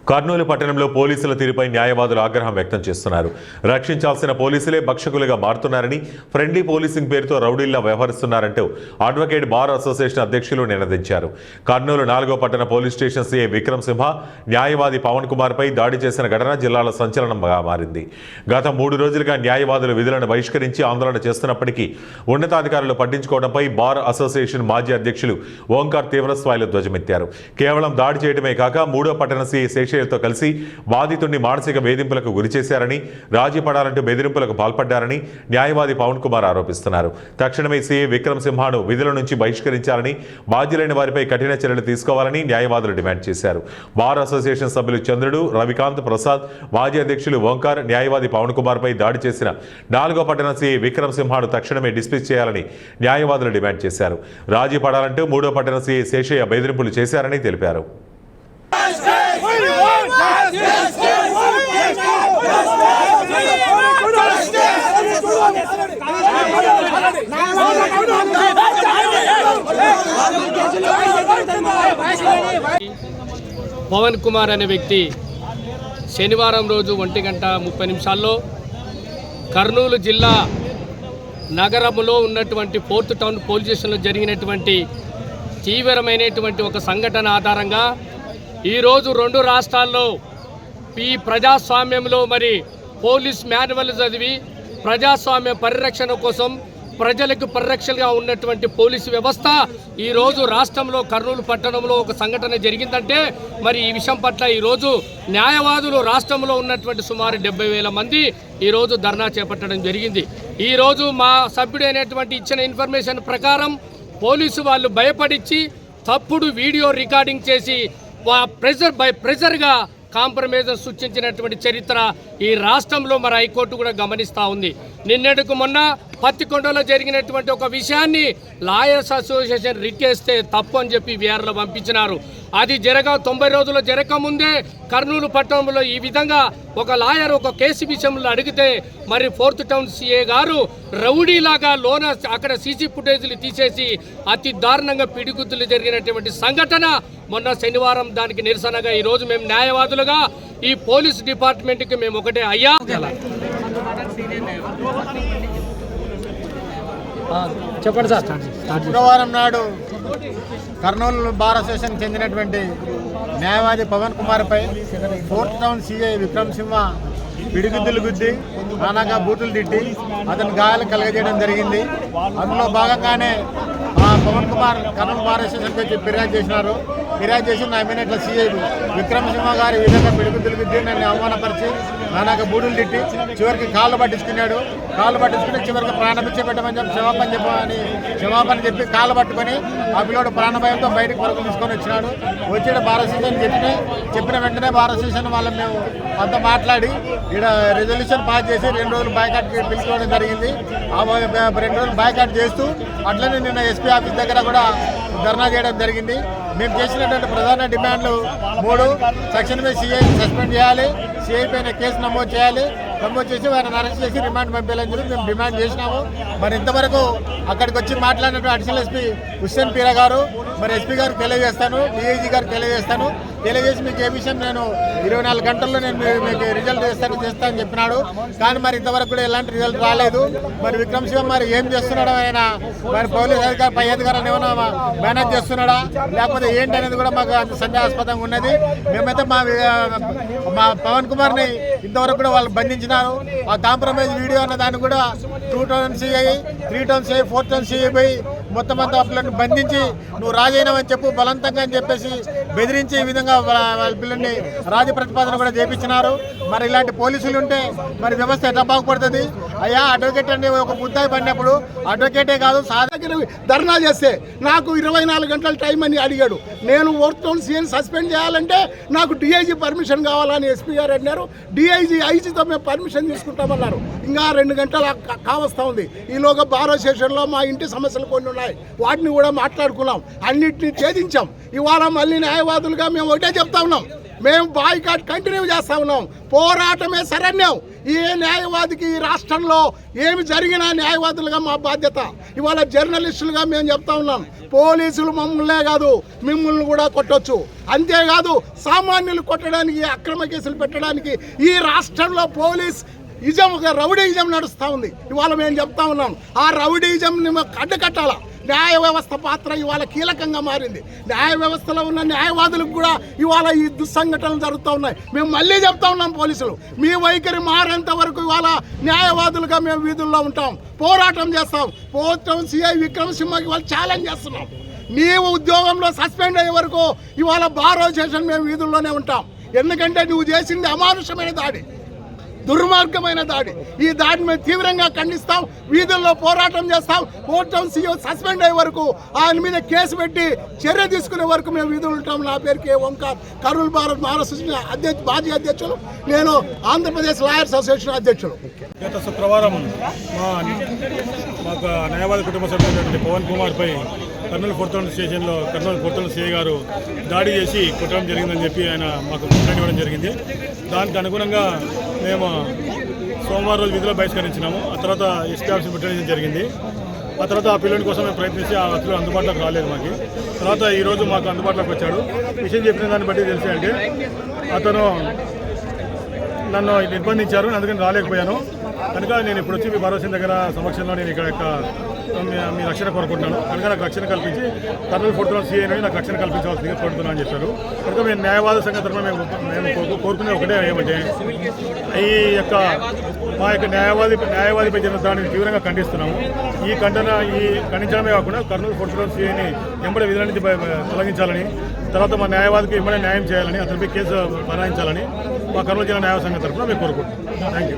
కర్నూలు పట్టణంలో పోలీసుల తీరుపై న్యాయవాదులు ఆగ్రహం వ్యక్తం చేస్తున్నారు. రక్షించాల్సిన పోలీసులే భక్షకులుగా మారుతున్నారని, ఫ్రెండ్లీ పోలీసింగ్ పేరుతో రౌడీల్లా వ్యవహరిస్తున్నారంటూ అడ్వకేట్ బార్ అసోసియేషన్ అధ్యక్షులు నినదించారు. కర్నూలు 4వ పట్టణ పోలీస్ స్టేషన్ సీఐ విక్రమ్ సింహ న్యాయవాది పవన్ కుమార్ పై దాడి చేసిన ఘటన జిల్లాలో సంచలనంగా మారింది. గత 3 రోజులుగా న్యాయవాదులు విధులను బహిష్కరించి ఆందోళన చేస్తున్నప్పటికీ ఉన్నతాధికారులు పట్టించుకోవడంపై బార్ అసోసియేషన్ మాజీ అధ్యక్షులు ఓంకార్ తీవ్రస్థాయిలో ధ్వజమెత్తారు. కేవలం దాడి చేయడమే కాక 3వ పట్టణ సీఐ తో కలిసి బాధితుడిని మానసిక వేధింపులకు గురిచేశారని, రాజీ పడాలంటూ బెదిరింపులకు పాల్పడ్డారని న్యాయవాది పవన్ కుమార్ ఆరోపిస్తున్నారు. తక్షణమే సీఐ విక్రమ్ సింహాను విధుల నుంచి బహిష్కరించాలని, బాధ్యులైన వారిపై కఠిన చర్యలు తీసుకోవాలని న్యాయవాదులు డిమాండ్ చేశారు. బార్ అసోసియేషన్ సభ్యులు చంద్రుడు, రవికాంత్ ప్రసాద్, మాజీ అధ్యక్షులు ఓంకార్ న్యాయవాది పవన్ కుమార్ పై దాడి చేసిన 4వ పట్టణ సీఐ విక్రమ్ సింహాను తక్షణమే డిస్మిస్ చేయాలని న్యాయవాదులు డిమాండ్ చేశారు. రాజీ పడాలంటూ 3వ పట్టణ సీఐ శేషయ్య బెదిరింపులు చేశారని తెలిపారు. పవన్ కుమార్ అనే వ్యక్తి శనివారం రోజు 1:30 కర్నూలు జిల్లా నగరంలో ఉన్నటువంటి 4th టౌన్ పోలీస్ స్టేషన్లో జరిగినటువంటి తీవ్రమైనటువంటి ఒక సంఘటన ఆధారంగా ఈరోజు 2 రాష్ట్రాల్లో ఈ ప్రజాస్వామ్యంలో మరి పోలీస్ మాన్యువల్ చదివి ప్రజాస్వామ్య పరిరక్షణ కోసం ప్రజలకు పరిరక్షణగా ఉన్నటువంటి పోలీసు వ్యవస్థ ఈరోజు రాష్ట్రంలో కర్నూలు పట్టణంలో ఒక సంఘటన జరిగిందంటే మరి ఈ విషయం పట్ల ఈరోజు న్యాయవాదులు రాష్ట్రంలో ఉన్నటువంటి సుమారు 70,000 మంది ఈరోజు ధర్నా చేపట్టడం జరిగింది. ఈరోజు మా సభ్యుడైనటువంటి ఇచ్చిన ఇన్ఫర్మేషన్ ప్రకారం పోలీసు వాళ్ళు భయపడిచ్చి తప్పుడు వీడియో రికార్డింగ్ చేసి ప్రెజర్గా కాంప్రమైజ్ సృష్టించినటువంటి చరిత్ర ఈ రాష్ట్రంలో మరి హైకోర్టు కూడా గమనిస్తూ ఉంది. నిన్నటికి మొన్న పత్తికొండలో జరిగినటువంటి ఒక విషయాన్ని లాయర్స్ అసోసియేషన్ రిక్వెస్తే తప్పు అని చెప్పి వీఆర్లో పంపించినారు. అది 90 రోజులు జరగకముందే కర్నూలు పట్టణంలో ఈ విధంగా ఒక లాయర్ ఒక కేసు విషయంలో అడిగితే మరి 4th టౌన్ సిఏ గారు రౌడీలాగా లోన అక్కడ సీసీ ఫుటేజీలు తీసేసి అతి దారుణంగా పిడిగుద్దులు జరిగినటువంటి సంఘటన మొన్న శనివారం దానికి నిరసనగా ఈరోజు మేము న్యాయవాదులుగా ఈ పోలీస్ డిపార్ట్మెంట్కి మేము ఒకటే అయ్యా చెప్పండి సార్. శుక్రవారం నాడు కర్నూలు బార్ అసోసియేషన్ చెందినటువంటి న్యాయవాది పవన్ కుమార్పై 4th town CI Vikram Simha పిడిగుద్దులు గుద్ది నానాగా బూతులు తిట్టి అతను గాయాలు కలగజేయడం జరిగింది. అందులో భాగంగానే పవన్ కుమార్ కర్నూలు బార్ అసోసియేషన్కి వచ్చి ఫిర్యాదు చేసినారు. ఫిర్యాదు చేసి నా మీద ఇట్లా సిఐ విక్రమ్ సింహ గారు ఈ విధంగా పిడిగుద్దులు గుద్ది నన్ను అవమానపరిచి నానాక బూతులు తిట్టి చివరికి కాళ్ళు పట్టించుకున్నాడు. కాళ్ళు పట్టించుకుని చివరికి ప్రాణభిక్ష పెట్టమని చెప్పి క్షమాపణ చెప్పి కాళ్ళు పట్టుకొని ఆ పిల్లోడు ప్రాణభయంతో బయటకు పరుగులు తీసుకొని వచ్చినాడు. వచ్చి బార్ అసోసియేషన్ చెప్పిన వెంటనే బార్ అసోసియేషన్ వాళ్ళని మేము అంతా మాట్లాడి ఇక్కడ రెజల్యూషన్ పాస్ చేసి 2 రోజులు బాయ్కాట్కి పిలుచుకోవడం జరిగింది. ఆ 2 రోజులు బాయ్కాట్ చేస్తూ అట్లనే నిన్న ఎస్పీ ఆఫీస్ దగ్గర కూడా ధర్నా చేయడం జరిగింది. మేము చేసినటువంటి ప్రధాన డిమాండ్లు 3. సెక్షన్ బై సిఐ సస్పెండ్ చేయాలి, సిఐ పైన కేసు నమోదు చేయాలి, నమోదు చేసి వారిని అరెస్ట్ చేసి రిమాండ్ పంపించాలని చెప్పి మేము డిమాండ్ చేసినాము. మరి ఇంతవరకు అక్కడికి వచ్చి మాట్లాడినటువంటి అడిషనల్ ఎస్పీ హుస్సేన్ పీరా గారు మరి ఎస్పీ గారికి తెలియజేస్తాను, డిఐజీ గారికి తెలియజేసి మీకు ఏ విషయం నేను 24 గంటల్లో నేను మీకు రిజల్ట్ చేస్తా అని చెప్పినాడు. కానీ మరి ఇంతవరకు కూడా ఎలాంటి రిజల్ట్ రాలేదు. మరి విక్రమ్ సింహ మరి ఏం చేస్తున్నాడో ఆయన మరి పోలీస్ అధికారి పై అధికారులను ఏమైనా మేనేజ్ చేస్తున్నాడా లేకపోతే ఏంటి అనేది కూడా మాకు సందేహాస్పదంగా ఉన్నది. మేమైతే మా పవన్ కుమార్ని ఇంతవరకు కూడా వాళ్ళు బంధించినారు. ఆ కాంప్రమైజ్ వీడియో అన్న దాన్ని కూడా 2 town CI, 3 town CI, 4 town CI పోయి మొత్తం అంతా పిల్లల్ని బంధించి నువ్వు రాజైనవని చెప్పు బలవంతంగా అని చెప్పేసి బెదిరించి ఈ విధంగా వాళ్ళ పిల్లల్ని రాజ ప్రతిపాదన కూడా చేపించినారు. మరి ఇలాంటి పోలీసులు ఉంటే మరి వ్యవస్థ ఎట్లా బాగుపడుతుంది? అయ్యా అడ్వకేట్ అంటే ఒక ముద్దాయి పడినప్పుడు అడ్వకేటే కాదు సాధారణ ధర్నా చేస్తే నాకు 24 గంటల టైం అని అడిగాడు. నేను 4th టౌన్ సీఎం సస్పెండ్ చేయాలంటే నాకు డిఐజీ పర్మిషన్ కావాలని ఎస్పీ గారు అన్నారు. ఐజీతో మేము పర్మిషన్ తీసుకుంటామన్నారు. ఇంకా 2 గంటలు కావస్తా ఉంది. ఈలోగా బార్ అసోసియేషన్లో మా ఇంటి సమస్యలు కొన్ని ఉన్నాయి, వాటిని కూడా మాట్లాడుకున్నాం, అన్నిటిని ఛేదించాం. ఇవాళ మళ్ళీ న్యాయవాదులుగా మేము ఒకటే చెప్తా ఉన్నాం, మేము బాయ్కాట్ కంటిన్యూ చేస్తా ఉన్నాం. పోరాటమే శరణ్యం. ఏ న్యాయవాదికి ఈ రాష్ట్రంలో ఏమి జరిగినా న్యాయవాదులుగా మా బాధ్యత. ఇవాళ జర్నలిస్టులుగా మేము చెప్తా ఉన్నాం, పోలీసులు మమ్మల్నే కాదు మిమ్మల్ని కూడా కొట్టొచ్చు. అంతేకాదు సామాన్యులు కొట్టడానికి, అక్రమ కేసులు పెట్టడానికి ఈ రాష్ట్రంలో పోలీస్ ఇజం, ఒక రౌడీయిజం నడుస్తూ ఉంది. ఇవాళ మేము చెప్తా ఉన్నాం, ఆ రౌడీయిజంని అడ్డుకట్టాల. న్యాయ వ్యవస్థ పాత్ర ఇవాళ కీలకంగా మారింది. న్యాయ వ్యవస్థలో ఉన్న న్యాయవాదులకు కూడా ఇవాళ ఈ దుస్సంఘటనలు జరుగుతూ ఉన్నాయి. మేము మళ్ళీ చెప్తా ఉన్నాం, పోలీసులు మీ వైఖరి మారేంత వరకు ఇవాళ న్యాయవాదులుగా మేము వీధుల్లో ఉంటాం, పోరాటం చేస్తాం. పోరాటం సిఐ విక్రమ్ సింహకి ఇవాళ ఛాలెంజ్ చేస్తున్నాం. నీవు ఉద్యోగంలో సస్పెండ్ అయ్యే వరకు ఇవాళ బార్ అసోసియేషన్ మేము వీధుల్లోనే ఉంటాం. ఎందుకంటే నువ్వు చేసింది అమానుషమైన దాడి, దుర్మార్గమైన దాడి. ఈ దాడిని మేము తీవ్రంగా ఖండిస్తాం, వీధుల్లో పోరాటం చేస్తాం. కోర్టు సీఓ సస్పెండ్ అయ్యే వరకు, ఆయన మీద కేసు పెట్టి చర్య తీసుకునే వరకు మేము వీధులు ఉంటాం. నా పేరు కే ఓంకార్, కర్నూలు భారత్ అధ్యక్ష మాజీ అధ్యక్షులు, నేను ఆంధ్రప్రదేశ్ లాయర్స్ అసోసియేషన్ అధ్యక్షులు. గత శుక్రవారం మాకు న్యాయవాది కుటుంబ సభ్యులైనటువంటి పవన్ కుమార్పై కర్నూలు 4th టౌన్ స్టేషన్లో కర్నూలు 4th టౌన్ సిఐ గారు దాడి చేసి కొట్టడం జరిగిందని చెప్పి ఆయన మాకు కంప్లైంట్ ఇవ్వడం జరిగింది. దానికి అనుగుణంగా మేము సోమవారం రోజు విధులు బహిష్కరించినాము. ఆ తర్వాత ఎస్పీ ఆఫీస్ పెట్టడం జరిగింది. ఆ తర్వాత ఆ పిల్లల కోసం మేము ప్రయత్నించి ఆ వ్యక్తులు అందుబాటులోకి రాలేదు మాకు. తర్వాత ఈరోజు మాకు అందుబాటులోకి వచ్చాడు. విషయం చెప్పిన దాన్ని బట్టి తెలిసి అంటే అతను నన్ను నిర్బంధించారు, అందుకని రాలేకపోయాను. కనుక నేను ఇప్పుడు వచ్చి మీ భరోసా దగ్గర సమక్షంలో నేను ఇక్కడ మీ రక్షణ కోరుకుంటున్నాను. కనుక నాకు రక్షణ కల్పించి కర్నూలు 4th టౌన్ సిఐ నాకు రక్షణ కల్పించవలసిందిగా కోరుతున్నాను అని చెప్పారు. కనుక మేము న్యాయవాద సంఘం తరఫున మేము కోరుకునే ఒకటే ఏమంటే, ఈ యొక్క మా యొక్క న్యాయవాదిపై జరిగిన దానిని తీవ్రంగా ఖండిస్తున్నాము. ఈ ఖండించడమే కాకుండా కర్నూలు 4th టౌన్ సిఐని వెంబడి విధుల నుంచి తొలగించాలని, తర్వాత మా న్యాయవాదికి వెంబడి న్యాయం చేయాలని, అతనిపై కేసు బనాయించాలని మా కర్నూలు జిల్లా న్యాయ సంఘం తరఫున మేము కోరుకుంటున్నాం. Thank you.